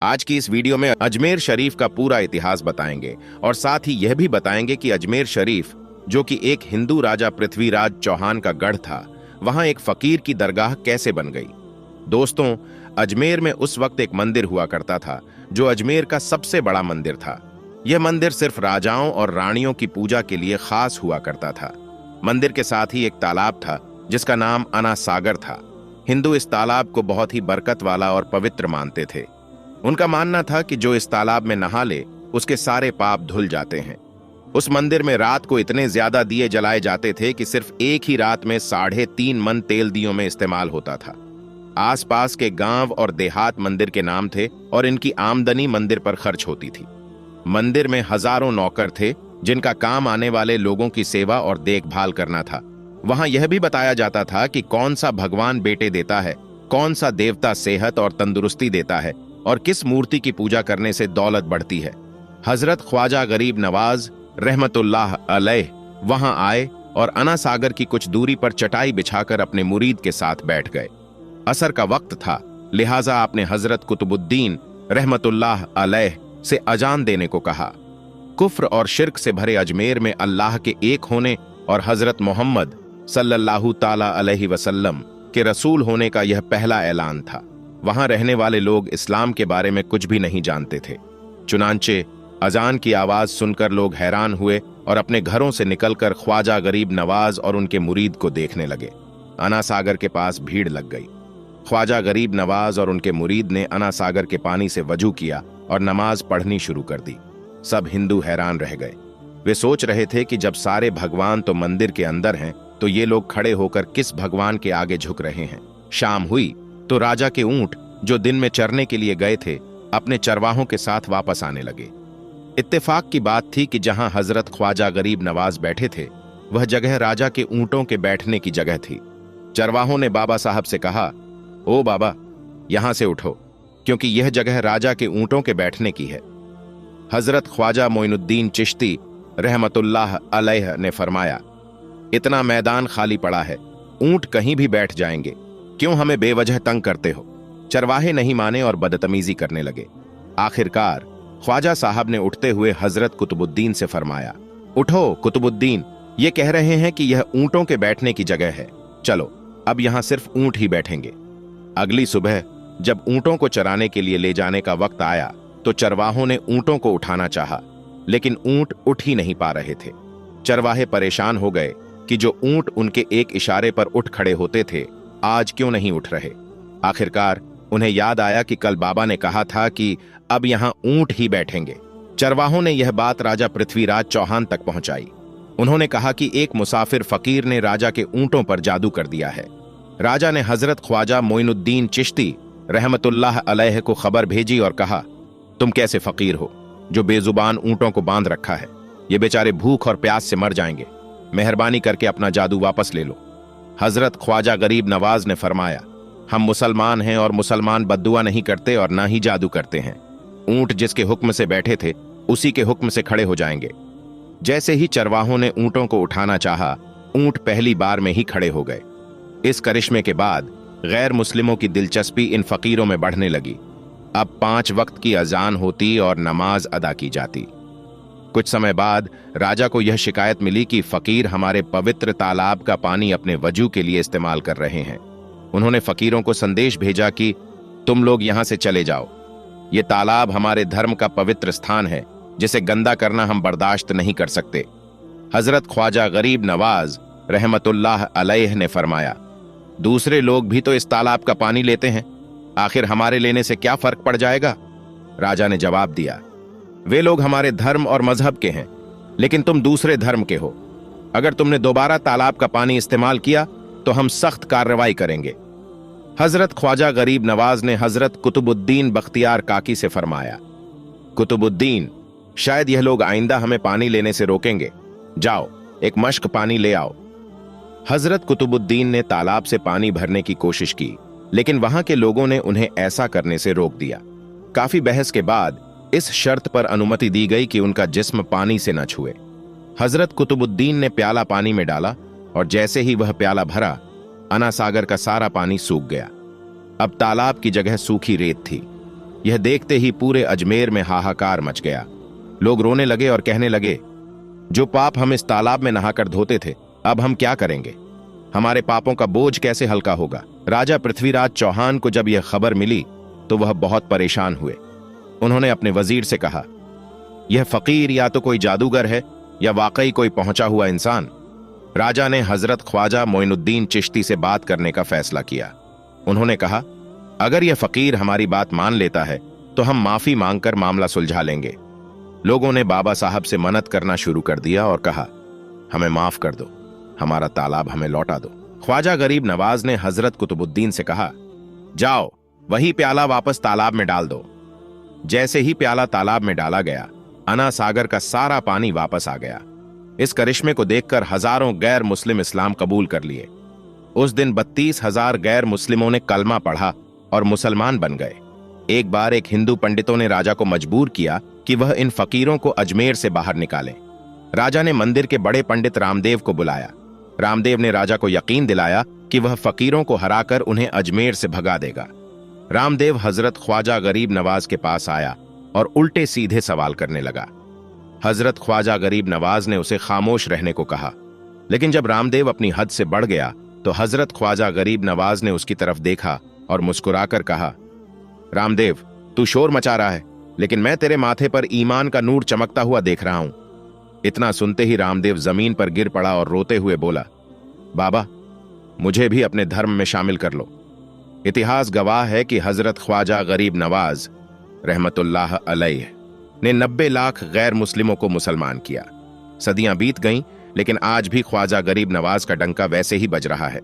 आज की इस वीडियो में अजमेर शरीफ का पूरा इतिहास बताएंगे और साथ ही यह भी बताएंगे कि अजमेर शरीफ, जो कि एक हिंदू राजा पृथ्वीराज चौहान का गढ़ था, वहां एक फकीर की दरगाह कैसे बन गई। दोस्तों, अजमेर में उस वक्त एक मंदिर हुआ करता था जो अजमेर का सबसे बड़ा मंदिर था। यह मंदिर सिर्फ राजाओं और रानियों की पूजा के लिए खास हुआ करता था। मंदिर के साथ ही एक तालाब था जिसका नाम अना सागर था। हिंदू इस तालाब को बहुत ही बरकत वाला और पवित्र मानते थे। उनका मानना था कि जो इस तालाब में नहा ले उसके सारे पाप धुल जाते हैं। उस मंदिर में रात को इतने ज्यादा दिए जलाए जाते थे कि सिर्फ एक ही रात में 3.5 मन तेल दियों में इस्तेमाल होता था। आसपास के गांव और देहात मंदिर के नाम थे और इनकी आमदनी मंदिर पर खर्च होती थी। मंदिर में हजारों नौकर थे जिनका काम आने वाले लोगों की सेवा और देखभाल करना था। वहां यह भी बताया जाता था कि कौन सा भगवान बेटे देता है, कौन सा देवता सेहत और तंदुरुस्ती देता है और किस मूर्ति की पूजा करने से दौलत बढ़ती है। हजरत ख्वाजा गरीब नवाज रहमतुल्लाह अलैह वहां आए और अना सागर की कुछ दूरी पर चटाई बिछाकर अपने मुरीद के साथ बैठ गए। असर का वक्त था, लिहाजा आपने हजरत कुतुबुद्दीन रहमतुल्लाह अलैह से अजान देने को कहा। कुफ्र और शिर्क से भरे अजमेर में अल्लाह के एक होने और हजरत मोहम्मद सल्लल्लाहु ताला अलैहि वसल्लम के रसूल होने का यह पहला ऐलान था। वहां रहने वाले लोग इस्लाम के बारे में कुछ भी नहीं जानते थे। चुनांचे अजान की आवाज सुनकर लोग हैरान हुए और अपने घरों से निकलकर ख्वाजा गरीब नवाज और उनके मुरीद को देखने लगे। अना सागर के पास भीड़ लग गई। ख्वाजा गरीब नवाज और उनके मुरीद ने अना सागर के पानी से वजू किया और नमाज पढ़नी शुरू कर दी। सब हिंदू हैरान रह गए। वे सोच रहे थे कि जब सारे भगवान तो मंदिर के अंदर हैं, तो ये लोग खड़े होकर किस भगवान के आगे झुक रहे हैं। शाम हुई तो राजा के ऊंट, जो दिन में चरने के लिए गए थे, अपने चरवाहों के साथ वापस आने लगे। इत्तेफाक की बात थी कि जहां हजरत ख्वाजा गरीब नवाज बैठे थे, वह जगह राजा के ऊंटों के बैठने की जगह थी। चरवाहों ने बाबा साहब से कहा, ओ बाबा, यहां से उठो, क्योंकि यह जगह राजा के ऊंटों के बैठने की है। हजरत ख्वाजा मोइनुद्दीन चिश्ती रहमतुल्लाह अलैह ने फरमाया, इतना मैदान खाली पड़ा है, ऊंट कहीं भी बैठ जाएंगे, क्यों हमें बेवजह तंग करते हो। चरवाहे नहीं माने और बदतमीजी करने लगे। आखिरकार ख्वाजा साहब ने उठते हुए हजरत कुतुबुद्दीन से फरमाया, उठो कुतुबुद्दीन, ये कह रहे हैं कि यह ऊंटों के बैठने की जगह है, चलो अब यहां सिर्फ ऊंट ही बैठेंगे। अगली सुबह जब ऊंटों को चराने के लिए ले जाने का वक्त आया तो चरवाहों ने ऊंटों को उठाना चाहा, लेकिन ऊंट उठ ही नहीं पा रहे थे। चरवाहे परेशान हो गए कि जो ऊंट उनके एक इशारे पर उठ खड़े होते थे, आज क्यों नहीं उठ रहे। आखिरकार उन्हें याद आया कि कल बाबा ने कहा था कि अब यहां ऊंट ही बैठेंगे। चरवाहों ने यह बात राजा पृथ्वीराज चौहान तक पहुंचाई। उन्होंने कहा कि एक मुसाफिर फकीर ने राजा के ऊंटों पर जादू कर दिया है। राजा ने हजरत ख्वाजा मोइनुद्दीन चिश्ती रहमतुल्लाह अलैह को खबर भेजी और कहा, तुम कैसे फकीर हो जो बेजुबान ऊंटों को बांध रखा है, ये बेचारे भूख और प्यास से मर जाएंगे, मेहरबानी करके अपना जादू वापस ले लो। हजरत ख्वाजा गरीब नवाज ने फरमाया, हम मुसलमान हैं और मुसलमान बद्दुआ नहीं करते और ना ही जादू करते हैं। ऊंट जिसके हुक्म से बैठे थे उसी के हुक्म से खड़े हो जाएंगे। जैसे ही चरवाहों ने ऊंटों को उठाना चाहा, ऊंट पहली बार में ही खड़े हो गए। इस करिश्मे के बाद गैर मुस्लिमों की दिलचस्पी इन फकीरों में बढ़ने लगी। अब 5 वक्त की अजान होती और नमाज अदा की जाती। कुछ समय बाद राजा को यह शिकायत मिली कि फकीर हमारे पवित्र तालाब का पानी अपने वजू के लिए इस्तेमाल कर रहे हैं। उन्होंने फकीरों को संदेश भेजा कि तुम लोग यहां से चले जाओ, ये तालाब हमारे धर्म का पवित्र स्थान है, जिसे गंदा करना हम बर्दाश्त नहीं कर सकते। हजरत ख्वाजा गरीब नवाज रहमतुल्लाह अलैह ने फरमाया, दूसरे लोग भी तो इस तालाब का पानी लेते हैं, आखिर हमारे लेने से क्या फर्क पड़ जाएगा। राजा ने जवाब दिया, वे लोग हमारे धर्म और मजहब के हैं, लेकिन तुम दूसरे धर्म के हो। अगर तुमने दोबारा तालाब का पानी इस्तेमाल किया तो हम सख्त कार्रवाई करेंगे। हजरत ख्वाजा गरीब नवाज ने हजरत कुतुबुद्दीन बख्तियार काकी से फरमाया, कुतुबुद्दीन, शायद यह लोग आइंदा हमें पानी लेने से रोकेंगे, जाओ एक मश्क पानी ले आओ। हजरत कुतुबुद्दीन ने तालाब से पानी भरने की कोशिश की, लेकिन वहां के लोगों ने उन्हें ऐसा करने से रोक दिया। काफी बहस के बाद इस शर्त पर अनुमति दी गई कि उनका जिस्म पानी से न छुए। हजरत कुतुबुद्दीन ने प्याला पानी में डाला और जैसे ही वह प्याला भरा, अना सागर का सारा पानी सूख गया। अब तालाब की जगह सूखी रेत थी। यह देखते ही पूरे अजमेर में हाहाकार मच गया। लोग रोने लगे और कहने लगे, जो पाप हम इस तालाब में नहाकर धोते थे, अब हम क्या करेंगे? हमारे पापों का बोझ कैसे हल्का होगा? राजा पृथ्वीराज चौहान को जब यह खबर मिली तो वह बहुत परेशान हुए। उन्होंने अपने वजीर से कहा, यह फकीर या तो कोई जादूगर है या वाकई कोई पहुंचा हुआ इंसान। राजा ने हजरत ख्वाजा मोइनुद्दीन चिश्ती से बात करने का फैसला किया। उन्होंने कहा, अगर यह फकीर हमारी बात मान लेता है तो हम माफी मांगकर मामला सुलझा लेंगे। लोगों ने बाबा साहब से मन्नत करना शुरू कर दिया और कहा, हमें माफ कर दो, हमारा तालाब हमें लौटा दो। ख्वाजा गरीब नवाज ने हजरत कुतुबुद्दीन से कहा, जाओ वही प्याला वापस तालाब में डाल दो। जैसे ही प्याला तालाब में डाला गया, अना सागर का सारा पानी वापस आ गया। इस करिश्मे को देखकर हजारों गैर मुस्लिम इस्लाम कबूल कर लिए। उस दिन 32,000 गैर मुस्लिमों ने कलमा पढ़ा और मुसलमान बन गए। एक बार एक हिंदू पंडितों ने राजा को मजबूर किया कि वह इन फकीरों को अजमेर से बाहर निकालें। राजा ने मंदिर के बड़े पंडित रामदेव को बुलाया। रामदेव ने राजा को यकीन दिलाया कि वह फकीरों को हराकर उन्हें अजमेर से भगा देगा। रामदेव हजरत ख्वाजा गरीब नवाज के पास आया और उल्टे सीधे सवाल करने लगा। हजरत ख्वाजा गरीब नवाज ने उसे खामोश रहने को कहा, लेकिन जब रामदेव अपनी हद से बढ़ गया तो हजरत ख्वाजा गरीब नवाज ने उसकी तरफ देखा और मुस्कुराकर कहा, रामदेव, तू शोर मचा रहा है, लेकिन मैं तेरे माथे पर ईमान का नूर चमकता हुआ देख रहा हूं। इतना सुनते ही रामदेव जमीन पर गिर पड़ा और रोते हुए बोला, बाबा, मुझे भी अपने धर्म में शामिल कर लो। इतिहास गवाह है कि हजरत ख्वाजा गरीब नवाज रहमतुल्लाह अलैह ने 90 लाख गैर मुस्लिमों को मुसलमान किया। सदियां बीत गईं, लेकिन आज भी ख्वाजा गरीब नवाज का डंका वैसे ही बज रहा है।